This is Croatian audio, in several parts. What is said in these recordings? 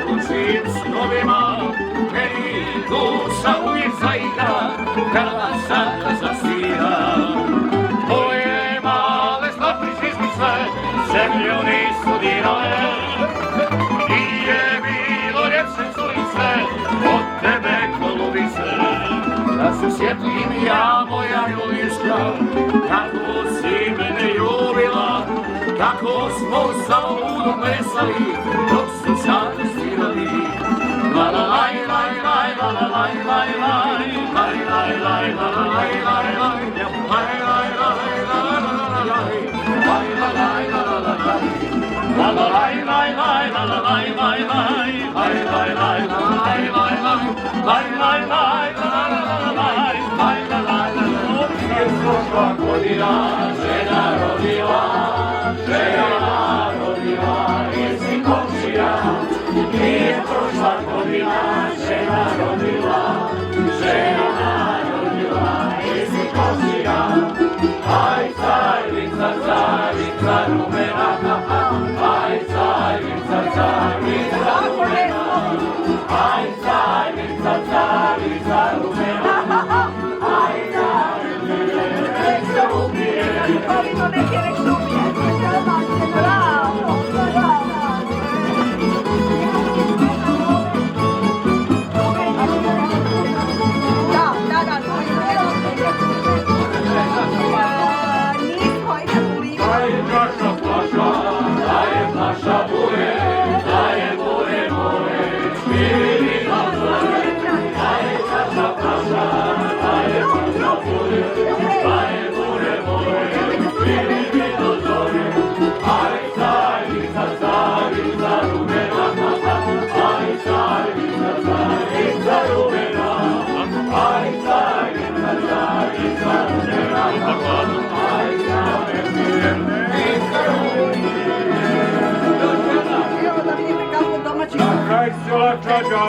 najlučijim snovima, meni duša uvijek zaigra, kada sada zasvira. Tvoje male zlatne zvizdice zemlju nisu dirale, nije bilo ljepše culice od tebe golubice. Da se sjetim ja, moja Julijska, kako si mene ljubila, kako smo sa ludom plesali dok su sate svirali. La la laj, laj, laj, la la laj, laj, laj, laj, laj, laj, la la laj, laj, laj, laj, laj, laj, la la la laj, laj, la laj, la la la laj, la la laj, laj, laj, la la laj, laj, laj, laj, laj, laj, la la laj, laj, laj, laj, laj, laj, la la la laj, laj, la laj, la la. Je prošla godina, žena rodila, žena rodila, jesi komšija. Nije prošla godina, žena rodila, žena rodila, jesi komšija. Aj carica, carica rumena, aj carica, carica rumena, aj carica, carica rumena, aj carica rumena.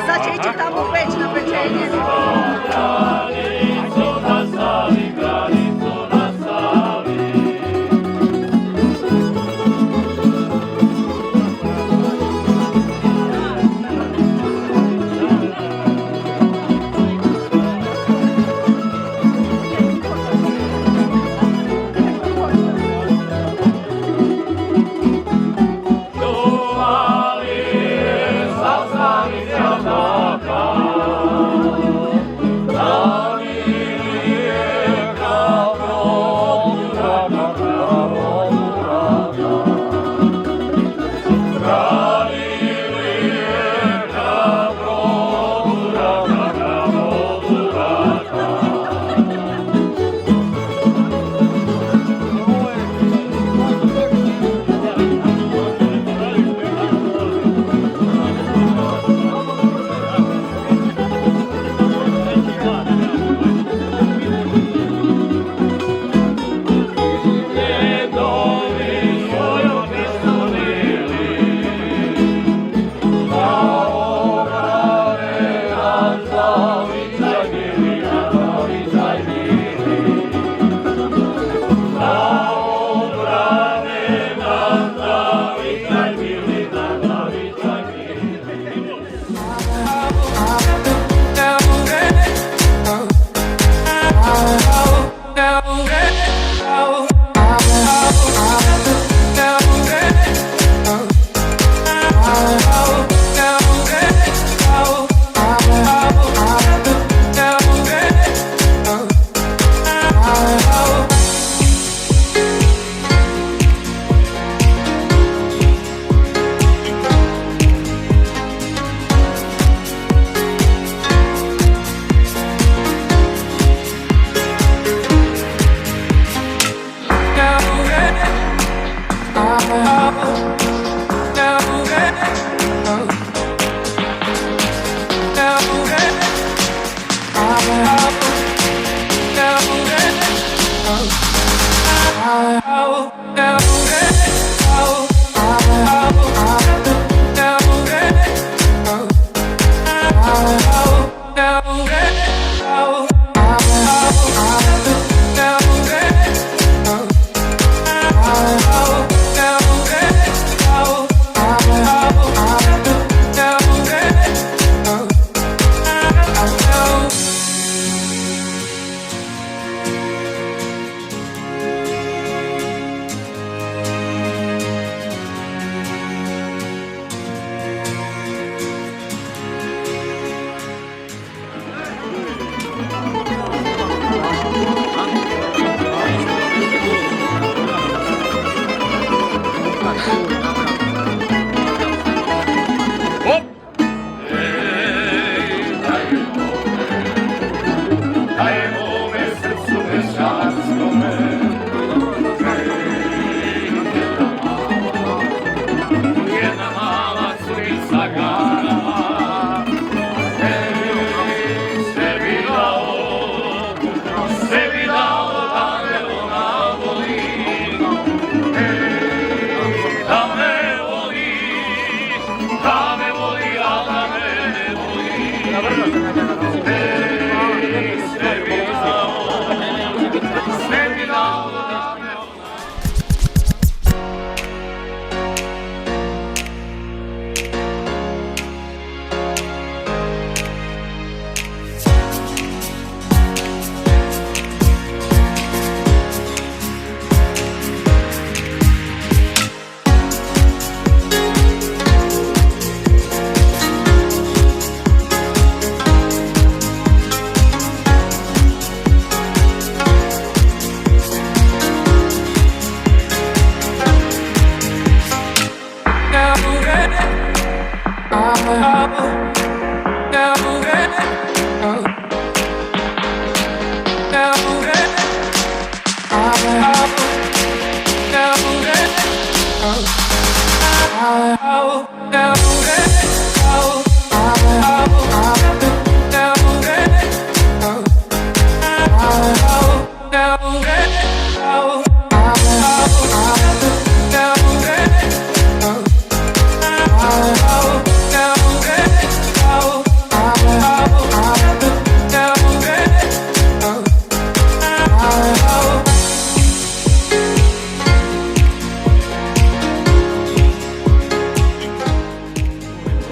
Sad će ići tamo peć na pečenje.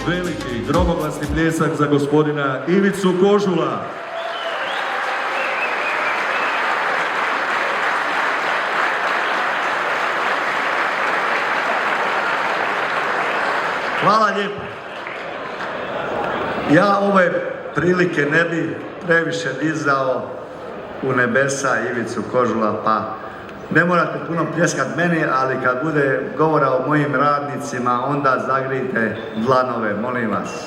Veliki, gromoglasni pljesak za gospodina Ivicu Kožula. Hvala lijepo. Ja ove prilike ne bi previše dizao u nebesa Ivicu Kožula, pa ne morate puno pljeskat meni, ali kad bude govora o mojim radnicima, onda zagrijte dlanove, molim vas.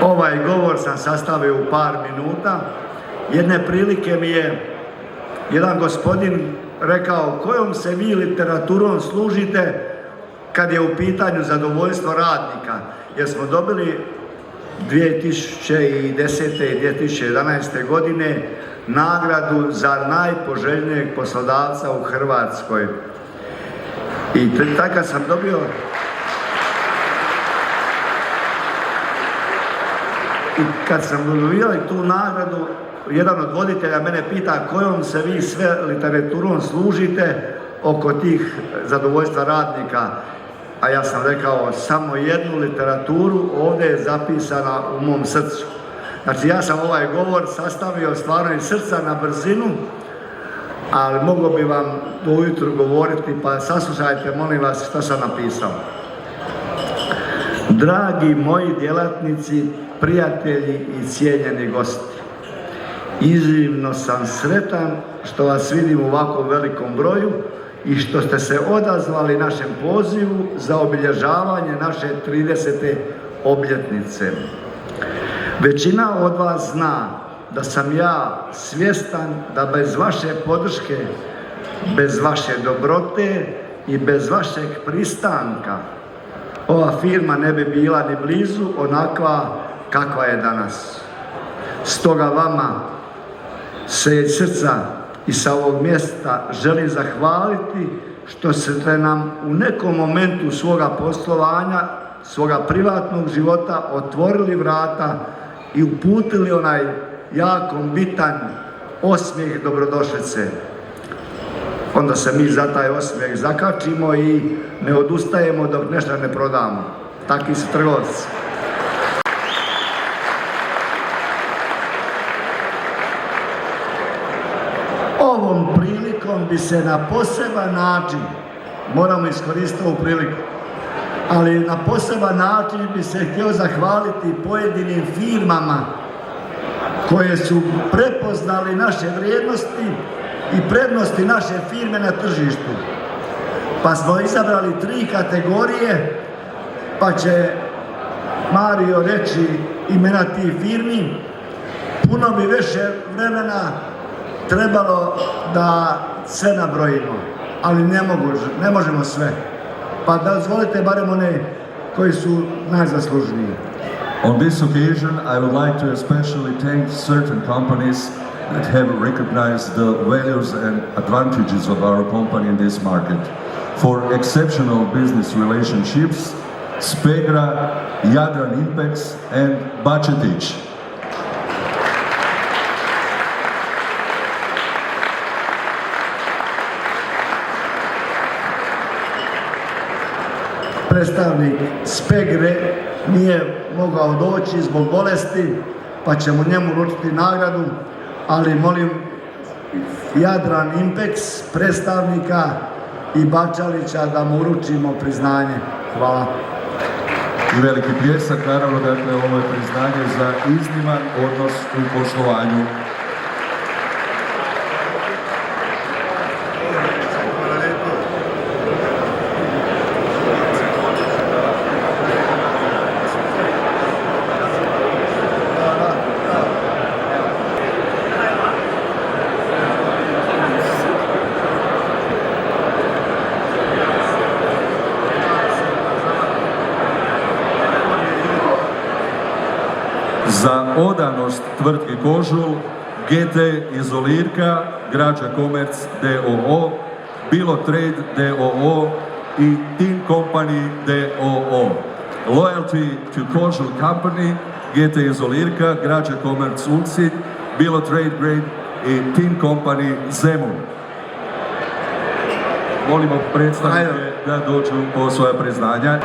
Ovaj govor sam sastavio u par minuta. Jedne prilike mi je jedan gospodin rekao kojom se vi literaturom služite kad je u pitanju zadovoljstvo radnika, jer smo dobili 2010. i 2011. godine nagradu za najpoželjnijeg poslodavca u Hrvatskoj. I tako sam dobio i kad sam dobio tu nagradu, jedan od voditelja mene pita kojom se vi sve literaturom služite oko tih zadovoljstva radnika. A ja sam rekao, samo jednu literaturu ovdje je zapisana u mom srcu. Znači ja sam ovaj govor sastavio stvarno iz srca na brzinu, ali mogao bi vam do ujutru govoriti, pa saslušajte molim vas što sam napisao. Dragi moji djelatnici, prijatelji i cijenjeni gosti, iznimno sam sretan što vas vidim u ovako velikom broju i što ste se odazvali našem pozivu za obilježavanje naše 30. obljetnice. Većina od vas zna da sam ja svjestan da bez vaše podrške, bez vaše dobrote i bez vašeg pristanka ova firma ne bi bila ni blizu onakva kakva je danas. Stoga vama se iz srca i sa ovog mjesta želim zahvaliti što ste nam u nekom momentu svoga poslovanja, svoga privatnog života otvorili vrata i uputili onaj jako bitan osmijeh dobrodošlice. Onda se mi za taj osmijeh zakačimo i ne odustajemo dok nešto ne prodamo. Takvi su trgovci. Ovom prilikom bi se na poseban način, moramo iskoristiti ovu priliku, ali na poseban način bi se htio zahvaliti pojedinim firmama koje su prepoznali naše vrijednosti i prednosti naše firme na tržištu. Pa smo izabrali 3 kategorije, pa će Mario reći imena tih firmi. Puno bi više vremena trebalo da sve nabrojimo, ali ne možemo sve. Pa dozvolite barem one koji su najzaslužniji. On this occasion, I would like to especially thank certain companies that have recognized the values and advantages of our company in this market. For exceptional business relationships, Spegra, Jadran Impex and Bačetić. Predstavnik Spegre nije mogao doći zbog bolesti, pa ćemo njemu uručiti nagradu, ali molim Jadran Impex, predstavnika i Bačalića da mu uručimo priznanje. Hvala. I veliki pljesak, naravno, dakle, ovo je priznanje za izniman odnos u poslovanju. Za odanost tvrtki Kožul, GT Izolirka, Građa Komerc d.o.o., Bilo Trade d.o.o. i Team Company d.o.o. Loyalty to Kožul Company, GT Izolirka, Građa Komerc Ulcinj, Bilo Trade Grade i Team Company Zemun. Molimo predstavnike da dođu po svoja priznanja.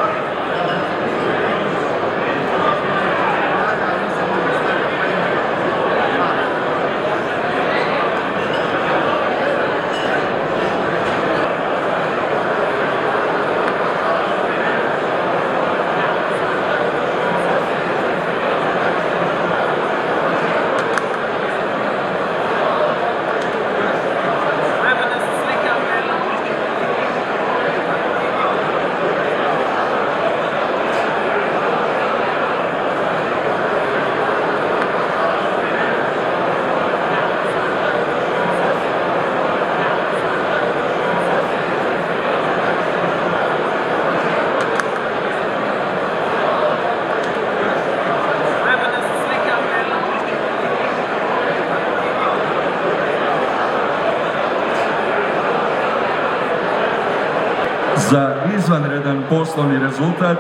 Za izvanredan poslovni rezultat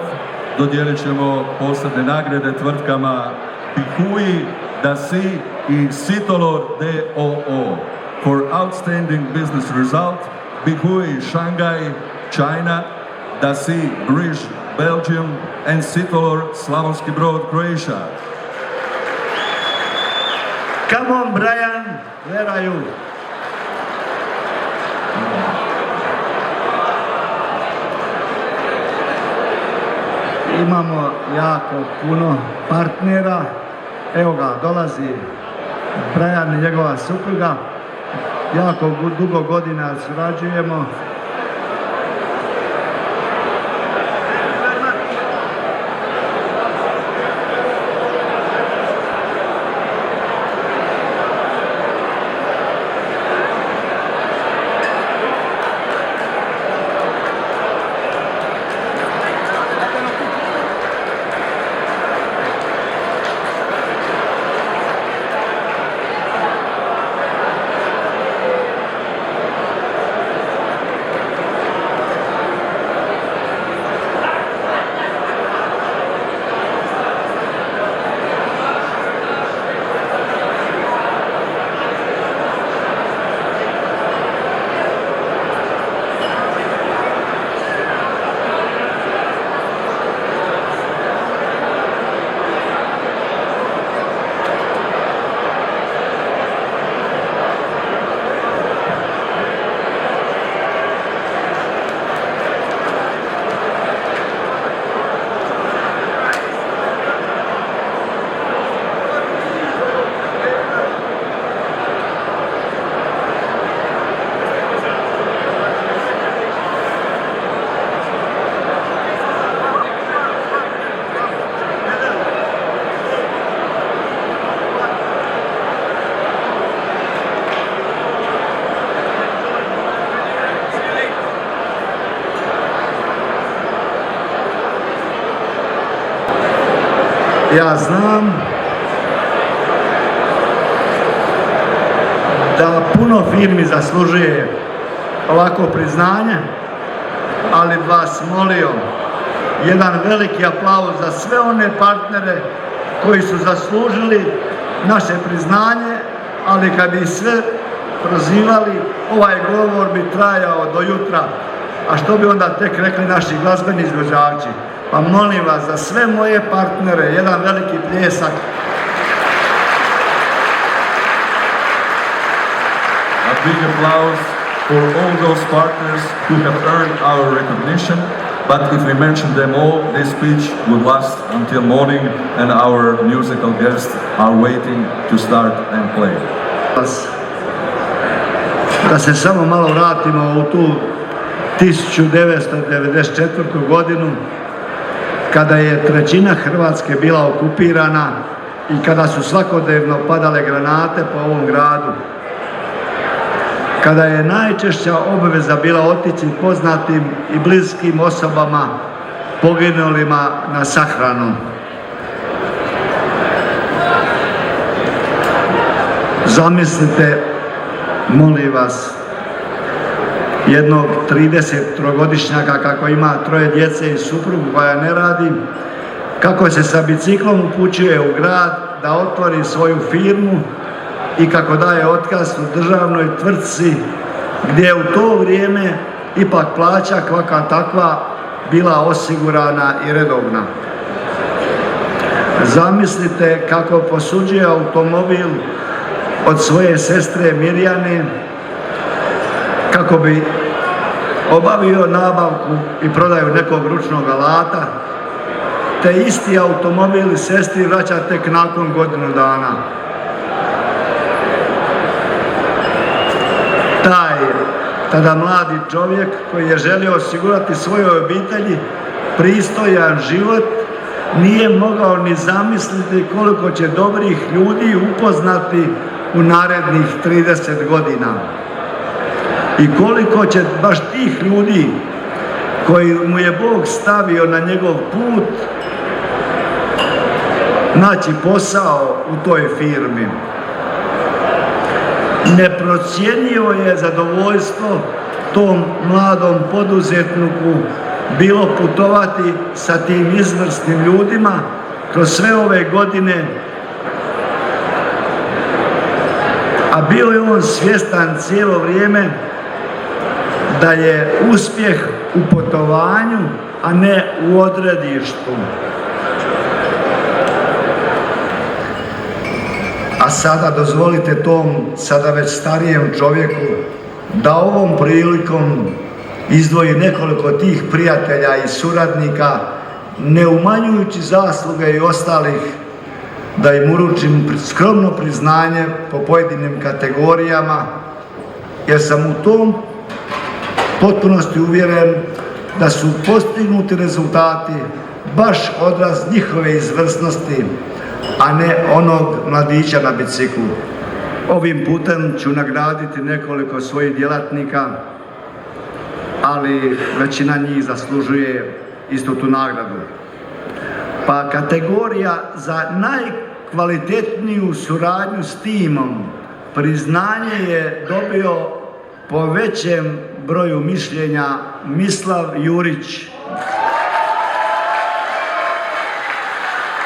dodijelit ćemo posebne nagrade tvrtkama Bihui, Dasi i Sitolor d.o.o. For outstanding business result, Bihui Shanghai, China, Dasi Briž, Belgium and Sitolor Slavonski Brod, Croatia. Come on, Brian, where are you? Imamo jako puno partnera. Evo ga, dolazi Brian i njegova supruga. Jako dugo godina surađujemo. Ja znam da puno firmi zaslužuje ovako priznanje, ali bi vas molio jedan veliki aplauz za sve one partnere koji su zaslužili naše priznanje, ali kad bi sve prozivali, ovaj govor bi trajao do jutra, a što bi onda tek rekli naši glazbeni izvođači? Pa molim vas za sve moje partnere jedan veliki pljesak. A big applause for all those partners who have earned our recognition. But if we mention them all, this speech would last until morning and our musical guests are waiting to start and play. Da se samo malo vratimo u tu 1994. godinu, kada je trećina Hrvatske bila okupirana i kada su svakodnevno padale granate po ovom gradu. Kada je najčešća obaveza bila otići poznatim i bliskim osobama poginulima na sahranu. Zamislite, molim vas, jednog 33-godišnjaka kako ima 3 djece i suprugu koja ne radi, kako se sa biciklom upućuje u grad da otvori svoju firmu i kako daje otkaz u državnoj tvrtci gdje je u to vrijeme ipak plaća kvaka takva bila osigurana i redovna. Zamislite kako posuđuje automobil od svoje sestre Mirjane kako bi obavio nabavku i prodaju nekog ručnog alata, te isti automobil sestri vraća tek nakon godinu dana. Taj tada mladi čovjek koji je želio osigurati svojoj obitelji pristojan život nije mogao ni zamisliti koliko će dobrih ljudi upoznati u narednih 30 godina. I koliko će baš tih ljudi koji mu je Bog stavio na njegov put naći posao u toj firmi. Neprocjenjivo je zadovoljstvo tom mladom poduzetniku bilo putovati sa tim izvrsnim ljudima kroz sve ove godine, a bio je on svjestan cijelo vrijeme da je uspjeh u putovanju, a ne u odredištu. A sada dozvolite tom, sada već starijem čovjeku, da ovom prilikom izdvoji nekoliko tih prijatelja i suradnika, ne umanjujući zasluge i ostalih, da im uručim skromno priznanje po pojedinim kategorijama, jer sam u tom potpunosti uvjeren da su postignuti rezultati baš odraz njihove izvrsnosti, a ne onog mladića na biciklu. Ovim putem ću nagraditi nekoliko svojih djelatnika, ali većina njih zaslužuje istu tu nagradu. Pa kategorija za najkvalitetniju suradnju s timom priznanje je dobio po većem broju mišljenja Mislav Jurić.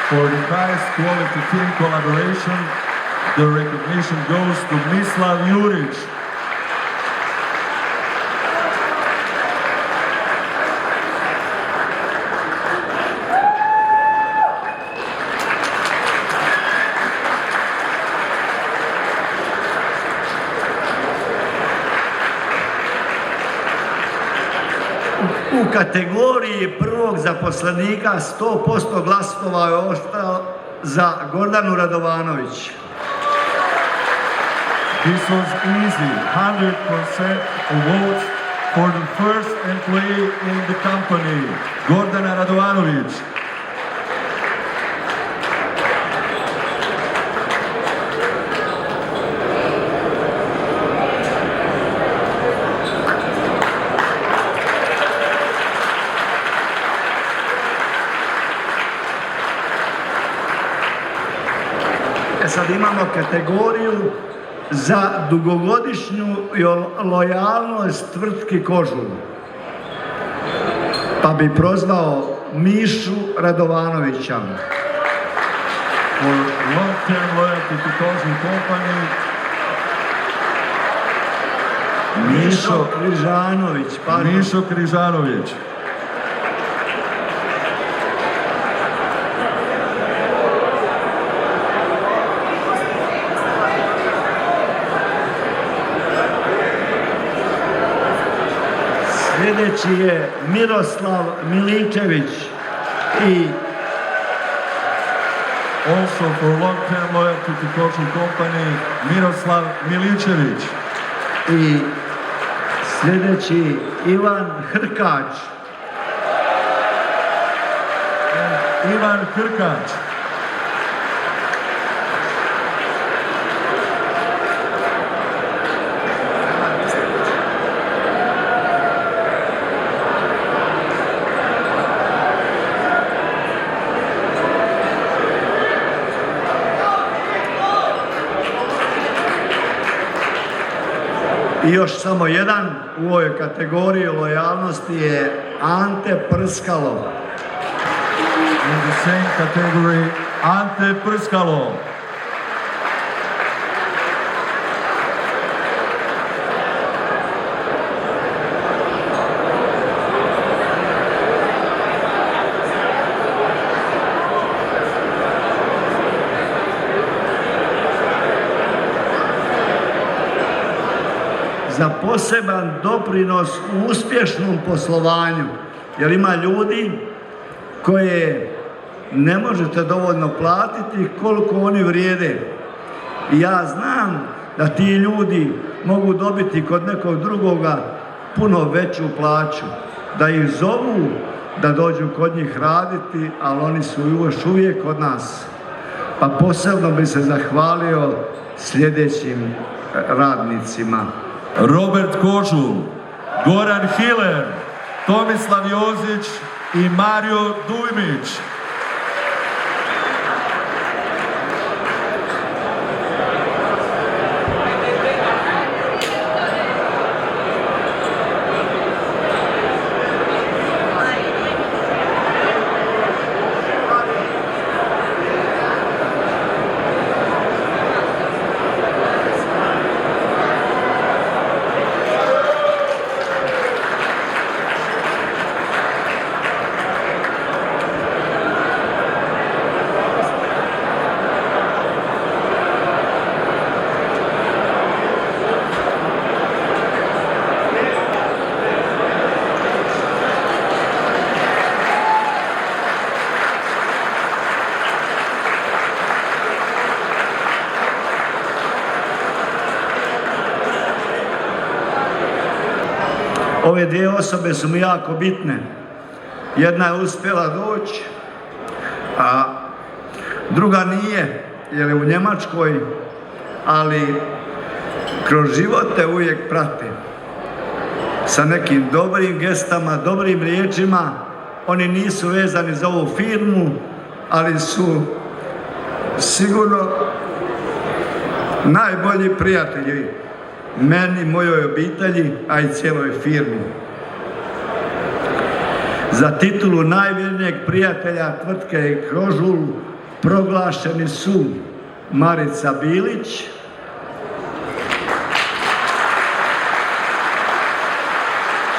For the highest quality team collaboration, the recognition goes to Mislav Jurić. U kategoriji prvog zaposlenika 100% glasova je ostao za Gordanu Radovanović. This was easy, 100% votes for the first employee in the company, Gordana Radovanović. Sad imamo kategoriju za dugogodišnju lojalnost tvrtki Kožul. Pa bi prozvao Mišu Radovanovića. For long-term loyalty to Kožul company, Mišo Križanović. Mišo Križanović. Sljedeći je Miroslav Miličević i Also for long-term loyalty to Kožul company, Miroslav Miličević. I sljedeći Ivan Hrkač. Ivan Hrkač. I još samo jedan u ovoj kategoriji lojalnosti je Ante Prskalo. In the same category, Ante Prskalo. Za poseban doprinos u uspješnom poslovanju, jer ima ljudi koje ne možete dovoljno platiti koliko oni vrijede. I ja znam da ti ljudi mogu dobiti kod nekog drugoga puno veću plaću, da ih zovu da dođu kod njih raditi, ali oni su još uvijek kod nas. Pa posebno bi se zahvalio sljedećim radnicima. Robert Kožul, Goran Hiller, Tomislav Jozić i Mario Dujmić. Ove dvije osobe su mi jako bitne. Jedna je uspjela doći, a druga nije, jer je u Njemačkoj, ali kroz život te uvijek prate. Sa nekim dobrim gestama, dobrim riječima. Oni nisu vezani za ovu firmu, ali su sigurno najbolji prijatelji meni, mojoj obitelji, a i cijeloj firmi. Za titulu najvjernijeg prijatelja tvrtke Kožul proglašeni su Marica Bilić,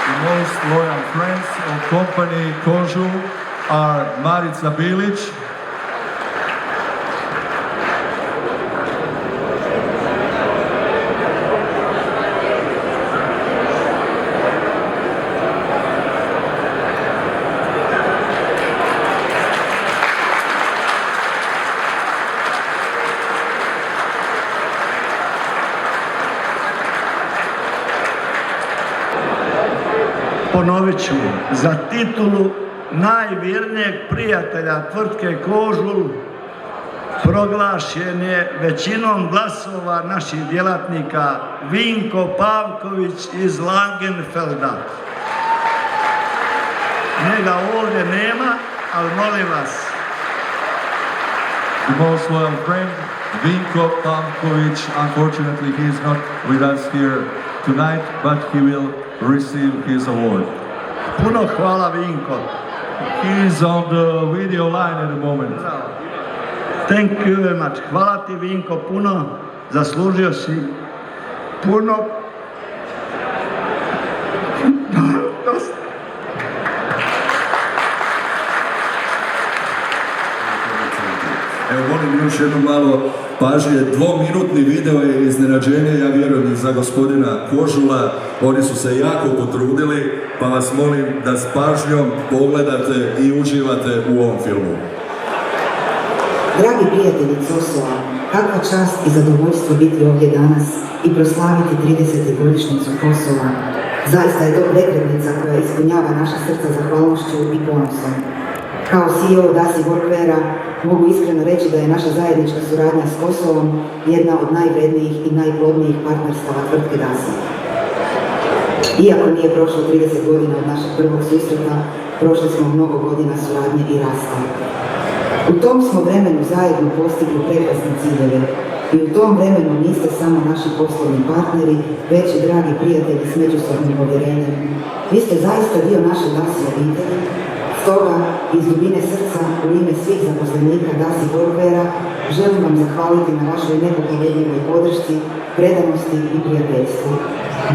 The most loyal friends of company Kožul are Marica Bilić, ponovit ću, za titulu najvjernijeg prijatelja tvrtke Kožul proglašen je većinom glasova naših djelatnika Vinko Pavković iz Langenfelda. Njega ovdje nema, ali molim vas. the most loyal friend, Vinko Pavković. Unfortunately, he is not with us here tonight, but he will receive his award. Puno hvala, Vinko. He is on the video line at the moment. Thank you very much. Hvala ti, Vinko, puno. Zaslužio si puno. Evo, molim još jedno malo pažnje. Dvominutni video je iznenađenje, ja vjerujem i za gospodina Kožula. Oni su se jako potrudili, pa vas molim da s pažnjom pogledate i uživate u ovom filmu. Dragi prijatelji Kosova, kakva čast i zadovoljstvo biti ovdje danas i proslaviti 30. godišnjicu Kosova. Zaista je to prekretnica koja ispunjava naša srca zahvalnošću i ponosom. Kao CEO Dasi Workweara mogu iskreno reći da je naša zajednička suradnja s Kosovom jedna od najvrednijih i najplodnijih partnerstava tvrtke Dasi. Iako nije prošlo 30 godina od našeg prvog susreta, prošli smo mnogo godina suradnje i rasta. U tom smo vremenu zajedno postigli prekrasne ciljeve, I u tom vremenu niste samo naši poslovni partneri, već i dragi prijatelji s međusobnim povjerenjem. Vi ste zaista dio naše Dasi obitelji. Stoga, iz dubine srca, u ime svih zaposlenika Dasi Workweara, želim vam zahvaliti na vašoj nepokolebljenoj podršci, predanosti i prijateljstvu.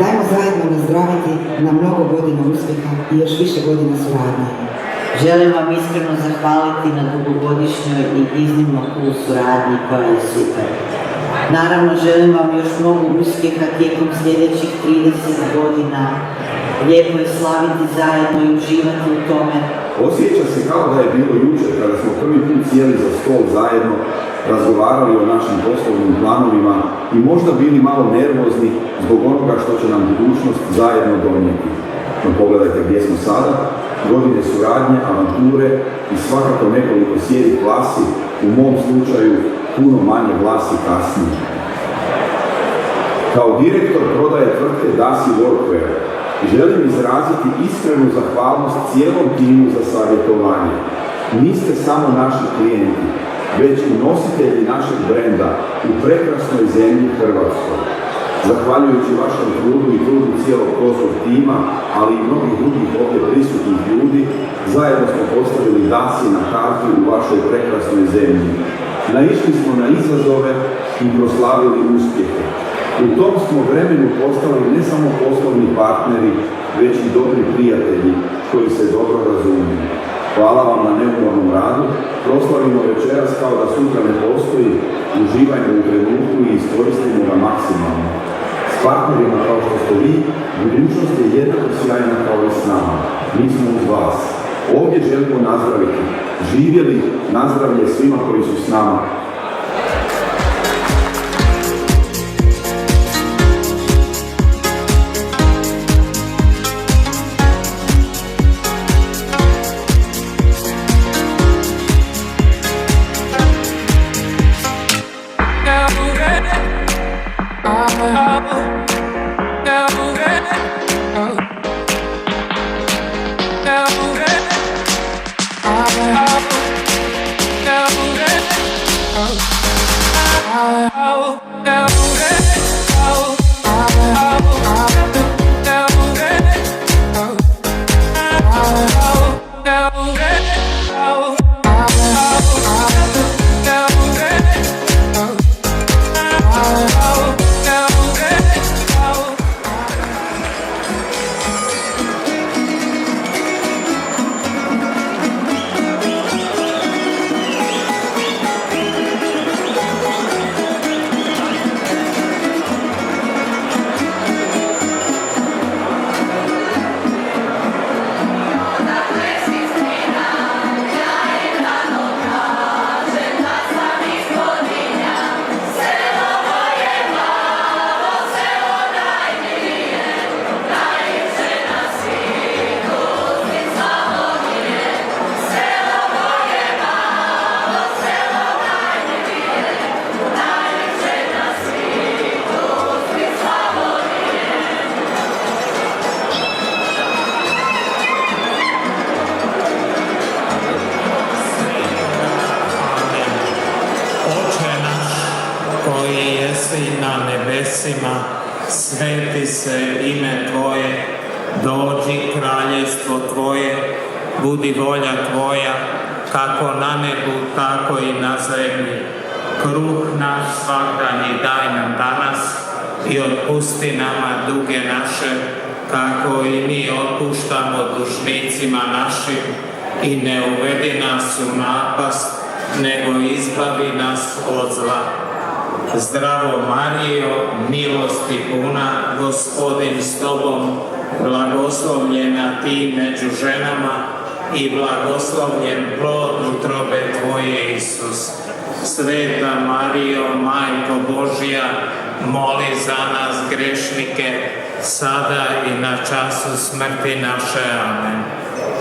Dajmo zajedno nazdraviti na mnogo godina uspjeha i još više godina suradnje. Želim vam iskreno zahvaliti na dugogodišnjoj i iznimno cool suradnji koja je super. Naravno, želim vam još mnogo uspjeha tijekom sljedećih 30 godina. Lijepo je slaviti zajedno i uživati u tome. Osjeća se kao da je bilo jučer kada smo prvi put sjeli za stol zajedno, razgovarali o našim poslovnim planovima i možda bili malo nervozni zbog onoga što će nam budućnost zajedno donijeti. No pogledajte gdje smo sada, godine suradnje, avanture i svakako nekoliko sjedih glasi, u mom slučaju puno manje glasi kasnije. Kao direktor prodaje tvrtke Dasi Workwear želim izraziti iskrenu zahvalnost cijelom timu za savjetovanje. Niste samo naši klijenti, već i nositelji našeg brenda u prekrasnoj zemlji Hrvatskoj. Zahvaljujući vašem trudu i trudu cijelog Kosor tima, ali i mnogih drugih ovdje prisutnih ljudi, zajedno smo postavili Dasi na kartu u vašoj prekrasnoj zemlji. Naišli smo na izazove i proslavili uspjehe. U tom smo vremenu postali ne samo poslovni partneri, već i dobri prijatelji koji se dobro razumiju. Hvala vam na neumornom radu, proslavimo večeras kao da sutra ne postoji, uživajmo u trenutku i iskoristimo ga maksimalno. S partnerima kao što ste vi, budućnost je jednako sjajna kao i s nama. Mi smo uz vas. Ovdje želimo nazdraviti. Živjeli nazdravlje svima koji su s nama. Na nebesima, sveti se ime Tvoje, dođi kraljestvo Tvoje, budi volja Tvoja, kako na nebu, tako i na zemlji. Kruh naš svakdanji daj nam danas i otpusti nama duge naše, kako i mi otpuštamo dužnicima našim, i ne uvedi nas u napast, nego izbavi nas od zla. Zdravo Marijo, milosti puna, Gospodin s tobom, blagoslovljena ti među ženama i blagoslovljen plod utrobe Tvoje, Isus. Sveta Marijo, Majko Božja, moli za nas grešnike, sada i na času smrti naše. Amen.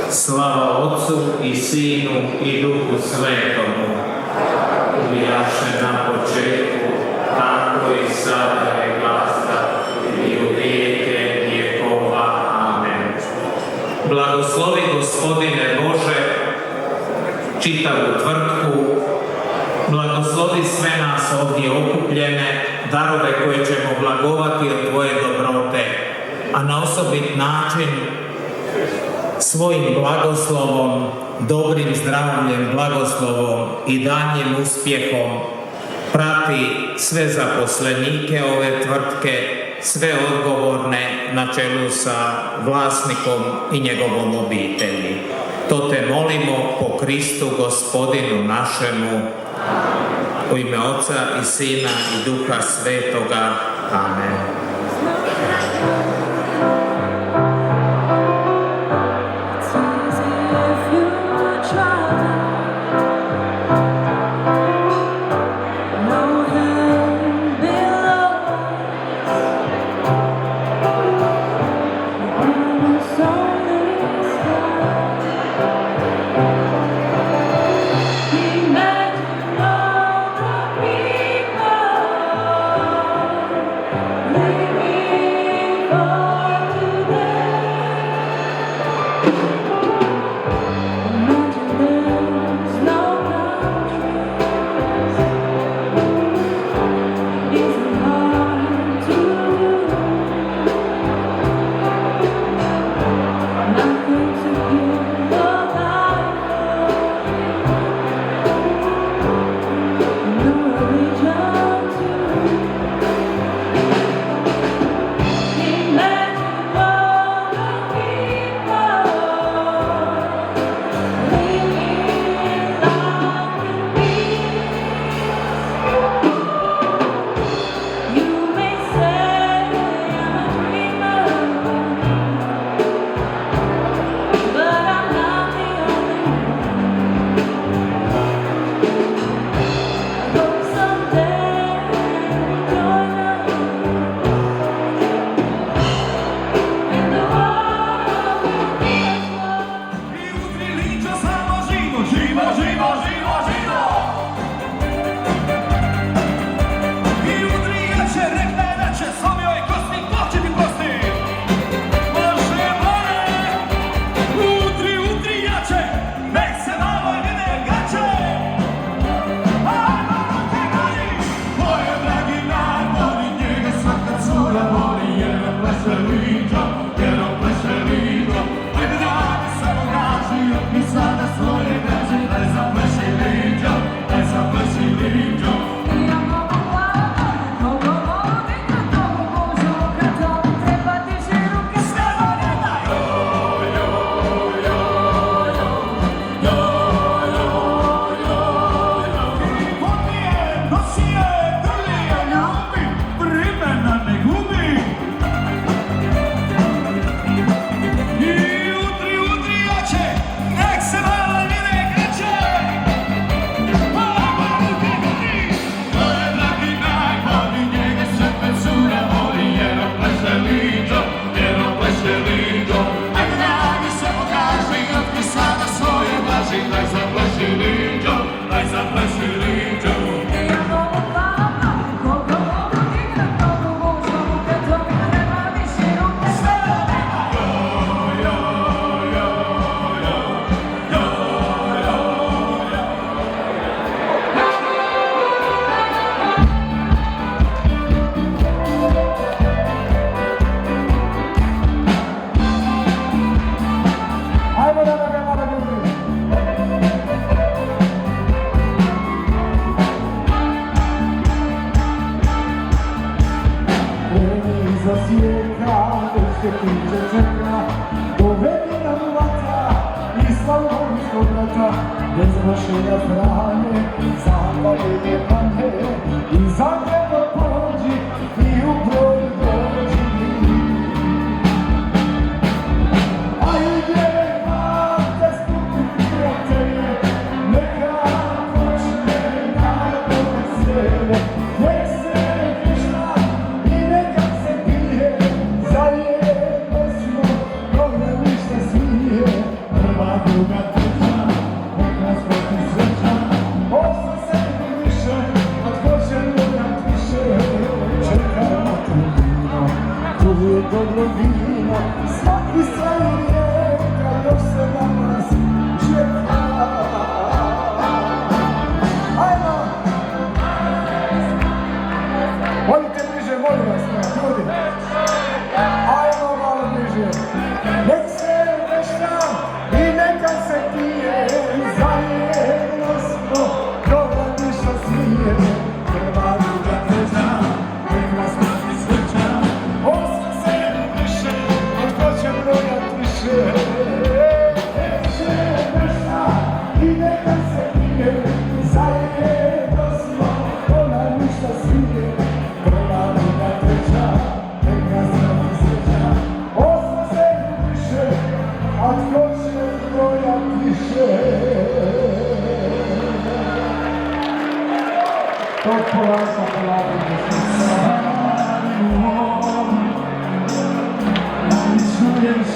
Slava Otcu i Sinu i Duhu Svetomu, bijaše na početku, tako i sada i glasa i u vijeke vjekova. Amen. Blagoslovi Gospodine Bože čitavu tvrtku, blagoslovi sve nas nas ovdje okupljene, darove koje ćemo blagovati od tvoje dobrote, a na osobit način svojim blagoslovom, dobrim zdravljem, blagoslovom i danjim uspjehom prati sve zaposlenike ove tvrtke, sve odgovorne na čelu sa vlasnikom i njegovom obitelji. To te molimo po Kristu Gospodinu našemu, u ime Oca i Sina i Duha Svetoga. Amen.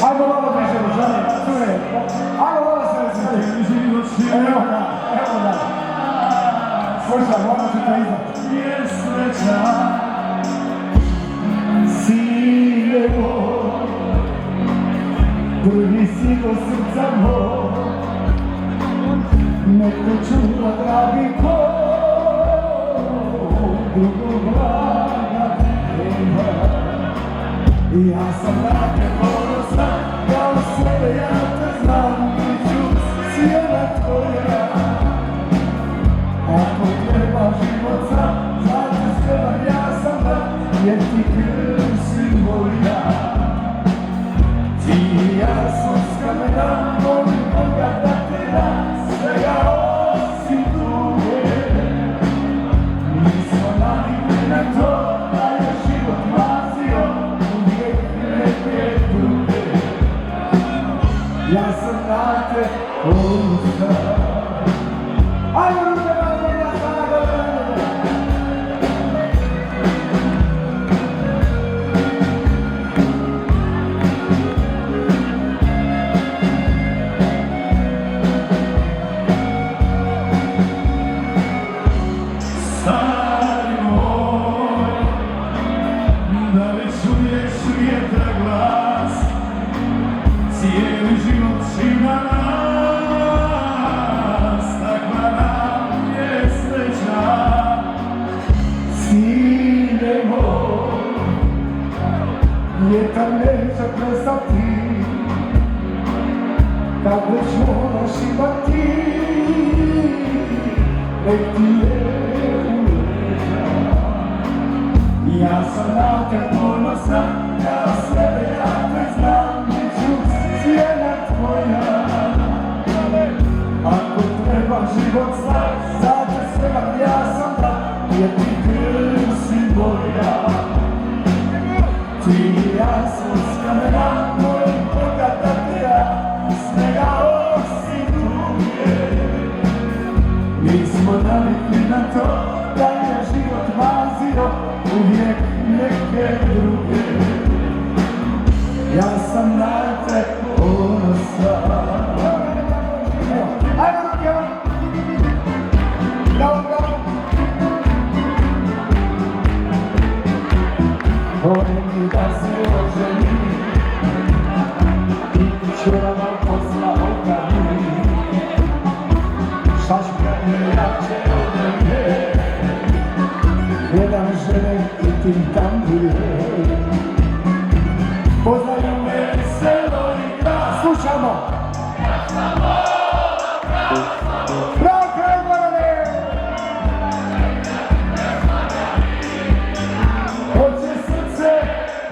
Ajmo malo bliže, želim, čuje. Ajmo malo se razvijeti. Evo da. Slušaj, moram ću te izdati. Je sreća, sine moj, drugi si do srca moj, neko čuva dragi ko, drugog blaga nema. Ja sam na te ponosan, kao sebe ja te znam, i ću cijela tvoja. Ako treba život sam, znači sreban ja sam da, jer ti krv si moja. Ti i ja smo s kamena, molim Boga da te da, svega osim tuge. Mi smo navikli na to, da je život mazio, uvijek neke druge. Ja sam na te ponosan. Ajmo ruke, ja sam na gore. Stari moj, da li čuješ vjetra glas, cijeli život šima nas, takva nam je sreća. Sine moj, vjetar neće prestati, kad već moraš imati, nek ti je uleža. Ja sam na te ponosan, kao sebe ja te znam, i ću cijela tvoja. Ako treba život sam, zato sreban ja sam da, jer ti krv si moja. Ti i ja smo s kamena, molim Boga da te da, svega osim tuge. Mi smo navikli na to, da je život mazio, uvijek neke druge. Ja sam na te ponosan. Ajmo ruke, dobro. Volim mi da se oženi i čurava posla okani. Šaška je jače od mene, jedan žene i tim tambure. Poznaju me selo i grad. Slušamo! Bravo, kraj Gorane! Hoće srce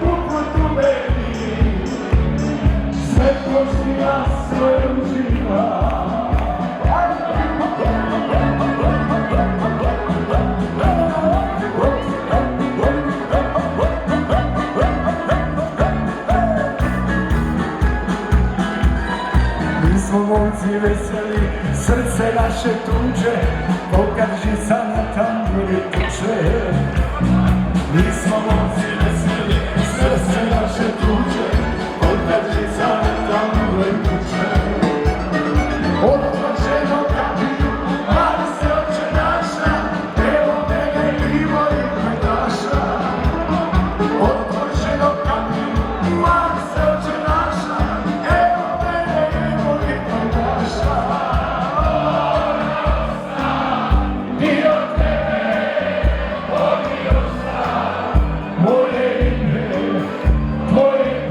uput u meni, sve poštiva sve uživa. Mi smo momci veseli, srce naše tuđe, pokad žica na tamburi tuče. Mi smo momci veseli, srce naše tuđe, pokad žica na tamburi tuče. Odplačeno kapiju, mali se oče naša, evo mene i mojih pajdaša. Odplačeno kapiju, mali se oče naša, evo mene i mojih pajdaša. I od tebe, moje ime, tvoje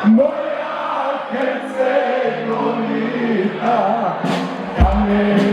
Moja Hercegovina, kamen